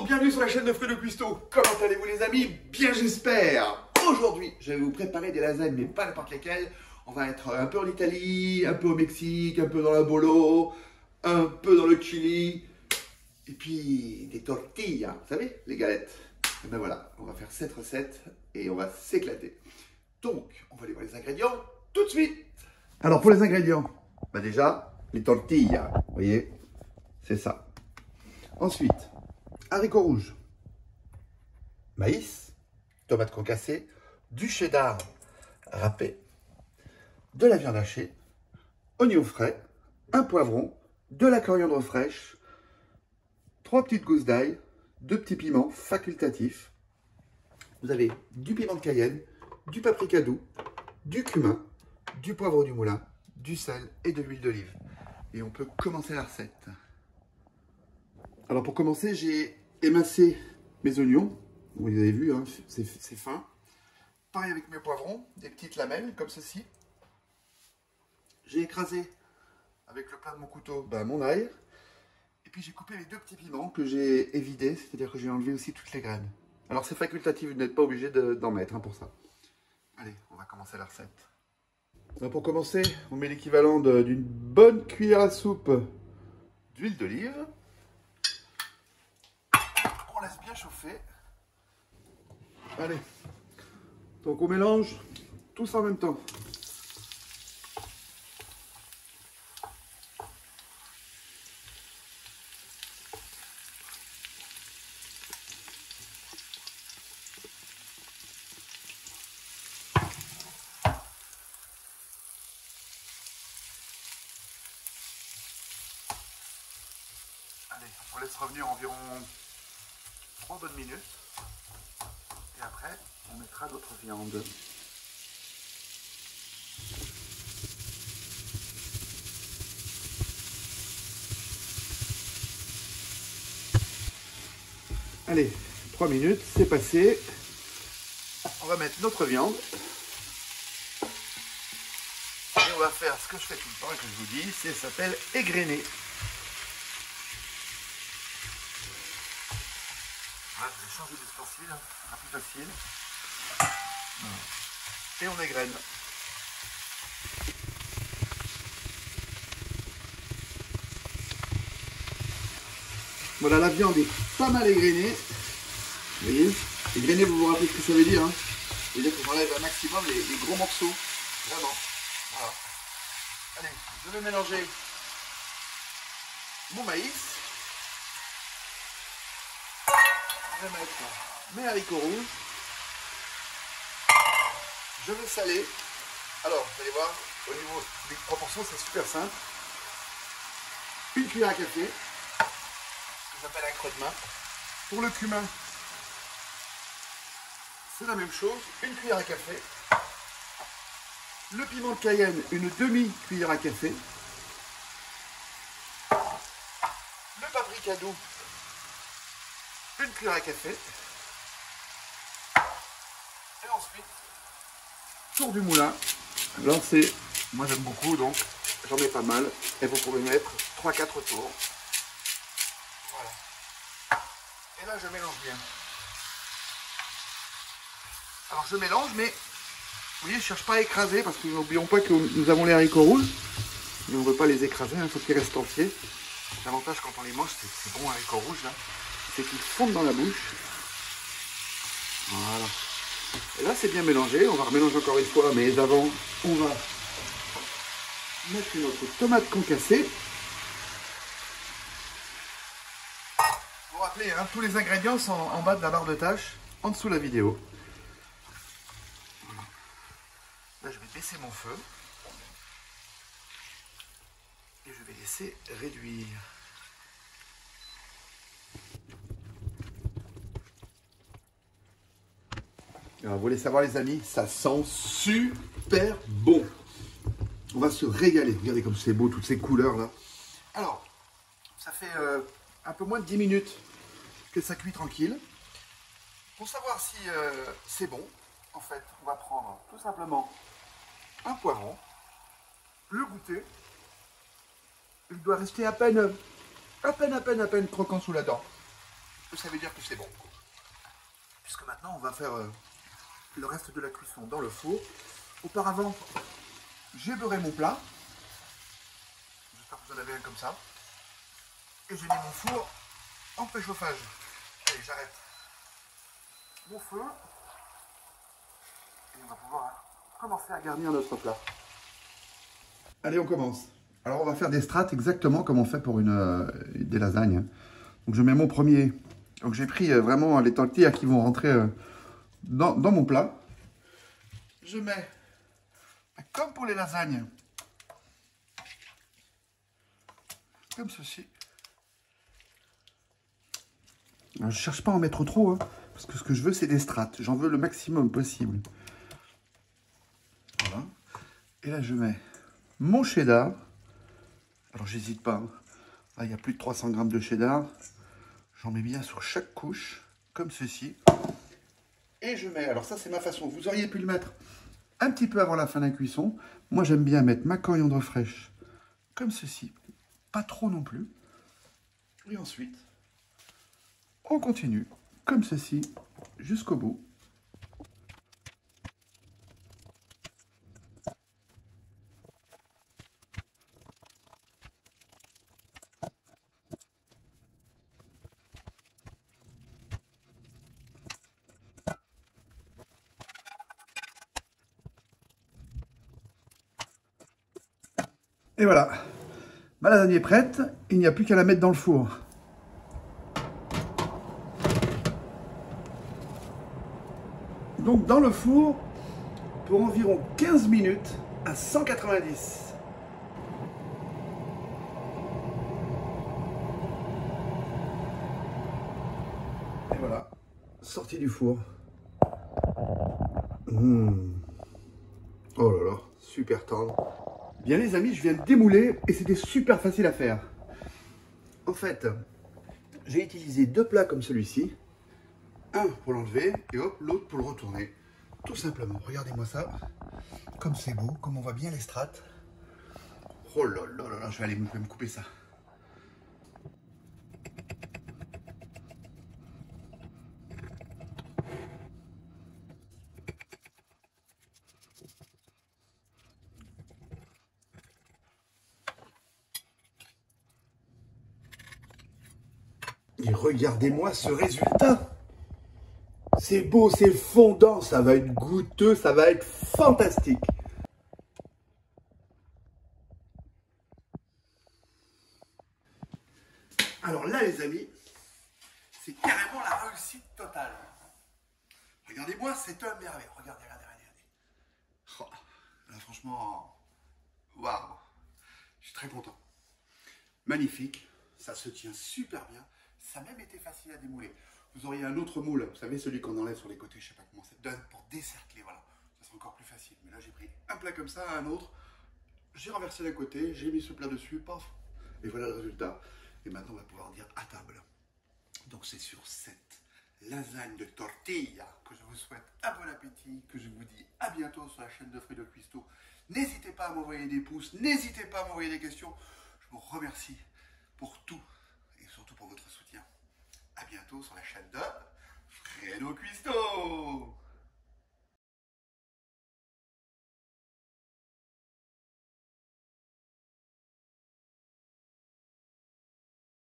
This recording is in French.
bienvenue sur la chaîne de Fredo Cuisto. Comment allez-vous les amis? Bien j'espère. Aujourd'hui, je vais vous préparer des lasagnes, mais pas n'importe lesquelles. On va être un peu en Italie, un peu au Mexique, un peu dans la Bolo, un peu dans le Chili. Et puis des tortillas, vous savez, les galettes. Et ben voilà, on va faire cette recette et on va s'éclater. Donc, on va aller voir les ingrédients tout de suite. Alors pour les ingrédients, bah déjà, les tortillas, vous voyez, c'est ça. Ensuite, haricots rouges, maïs, tomates concassées, du cheddar râpé, de la viande hachée, oignons frais, un poivron, de la coriandre fraîche, 3 petites gousses d'ail, 2 petits piments facultatifs. Vous avez du piment de Cayenne, du paprika doux, du cumin, du poivre du moulin, du sel et de l'huile d'olive. Et on peut commencer la recette. Alors pour commencer, j'ai émincé mes oignons. Vous avez vu, hein, c'est fin. Pareil avec mes poivrons, des petites lamelles comme ceci. J'ai écrasé avec le plat de mon couteau mon ail. Et puis j'ai coupé les 2 petits piments que j'ai évidés, c'est-à-dire que j'ai enlevé aussi toutes les graines. Alors c'est facultatif, vous n'êtes pas obligé d'en mettre pour ça. Allez, on va commencer la recette. Alors, pour commencer, on met l'équivalent d'une bonne cuillère à soupe d'huile d'olive. On laisse bien chauffer. Allez, donc on mélange tout ça en même temps. Allez, on laisse revenir environ 3 bonnes minutes. Et après, on mettra d'autres viandes. Allez, 3 minutes, c'est passé. On va mettre notre viande. Et on va faire ce que je fais tout le temps et que je vous dis, ça s'appelle égrener. Voilà, je vais changer d'ustensile, ce sera plus facile. Et on égrène. Voilà, la viande est pas mal égrenée. Vous voyez, égrener, vous vous rappelez ce que ça veut dire, hein? Ça veut dire qu'on enlève un maximum les gros morceaux. Vraiment. Voilà. Allez, je vais mélanger mon maïs. Je vais mettre mes haricots rouges. Je vais saler. Alors, vous allez voir, au niveau des proportions, c'est super simple. Une cuillère à café, ce que j'appelle un creux de main. Pour le cumin, c'est la même chose, une cuillère à café. Le piment de Cayenne, une demi-cuillère à café. Le paprika doux, une cuillère à café. Et ensuite, tour du moulin. Alors c'est, moi j'aime beaucoup, donc j'en mets pas mal. Et vous pouvez mettre 3-4 tours. Voilà. Et là je mélange bien. Alors je mélange, mais vous voyez, je ne cherche pas à écraser, parce que n'oublions pas que nous avons les haricots rouges. Mais on ne veut pas les écraser, il faut qu'ils restent entiers. L'avantage quand on les mange, c'est bon haricots rouges là, c'est qu'ils fondent dans la bouche. Voilà. Et là c'est bien mélangé, on va remélanger encore une fois, mais avant on va mettre notre tomate concassée. Vous vous rappelez, hein, tous les ingrédients sont en bas de la barre de tâches, en dessous de la vidéo. Là je vais baisser mon feu et je vais laisser réduire. Alors, vous voulez savoir les amis, ça sent super bon. On va se régaler. Regardez comme c'est beau, toutes ces couleurs là. Alors, ça fait un peu moins de 10 minutes que ça cuit tranquille. Pour savoir si c'est bon, en fait, on va prendre tout simplement un poivron, le goûter. Il doit rester à peine croquant sous la dent. ça veut dire que c'est bon. Puisque maintenant, on va faire le reste de la cuisson dans le four. Auparavant, j'ai beurré mon plat. J'espère que vous en avez un comme ça. Et j'ai mis mon four en préchauffage. Allez, j'arrête mon feu. Et on va pouvoir commencer à garnir notre plat. Allez, on commence. Alors, on va faire des strates exactement comme on fait pour des lasagnes. Donc, je mets mon premier. Donc, j'ai pris vraiment les tortillas qui vont rentrer dans mon plat. Je mets, comme pour les lasagnes, comme ceci. Alors, je ne cherche pas à en mettre trop, hein, parce que ce que je veux, c'est des strates. J'en veux le maximum possible. Voilà. Et là, je mets mon cheddar. Alors, j'hésite pas. Hein. Là, il y a plus de 300 grammes de cheddar. J'en mets bien sur chaque couche, comme ceci. Et je mets, alors ça, c'est ma façon. Vous auriez pu le mettre un petit peu avant la fin de la cuisson. Moi, j'aime bien mettre ma coriandre fraîche, comme ceci. Pas trop non plus. Et ensuite, on continue, comme ceci, jusqu'au bout. Et voilà, ma lasagne est prête, il n'y a plus qu'à la mettre dans le four. Donc dans le four, pour environ 15 minutes à 190. Et voilà, sortie du four. Oh là là, super tendre. Bien les amis, je viens de démouler et c'était super facile à faire. En fait, j'ai utilisé deux plats comme celui-ci. Un pour l'enlever et hop, l'autre pour le retourner. Tout simplement, regardez-moi ça. Comme c'est beau, comme on voit bien les strates. Oh là là là là, je vais me couper ça. Et regardez-moi ce résultat. C'est beau, c'est fondant, ça va être goûteux, ça va être fantastique. Alors là, les amis, c'est carrément la réussite totale. Regardez-moi, c'est un merveille. Regardez, regardez, regardez. Oh, là, franchement, waouh. Je suis très content. Magnifique, ça se tient super bien. Ça a même été facile à démouler. Vous auriez un autre moule, vous savez, celui qu'on enlève sur les côtés, je ne sais pas comment ça donne, pour décercler, voilà. Ça sera encore plus facile. Mais là, j'ai pris un plat comme ça, un autre. J'ai renversé d'un côté, j'ai mis ce plat dessus, paf. Et voilà le résultat. Et maintenant, on va pouvoir dire à table. Donc, c'est sur cette lasagne de tortilla que je vous souhaite un bon appétit, que je vous dis à bientôt sur la chaîne de Fruits de Cuisto. N'hésitez pas à m'envoyer des pouces, n'hésitez pas à m'envoyer des questions. Je vous remercie pour tout et surtout pour votre soutien. À bientôt sur la chaîne de Fredo Cuisto.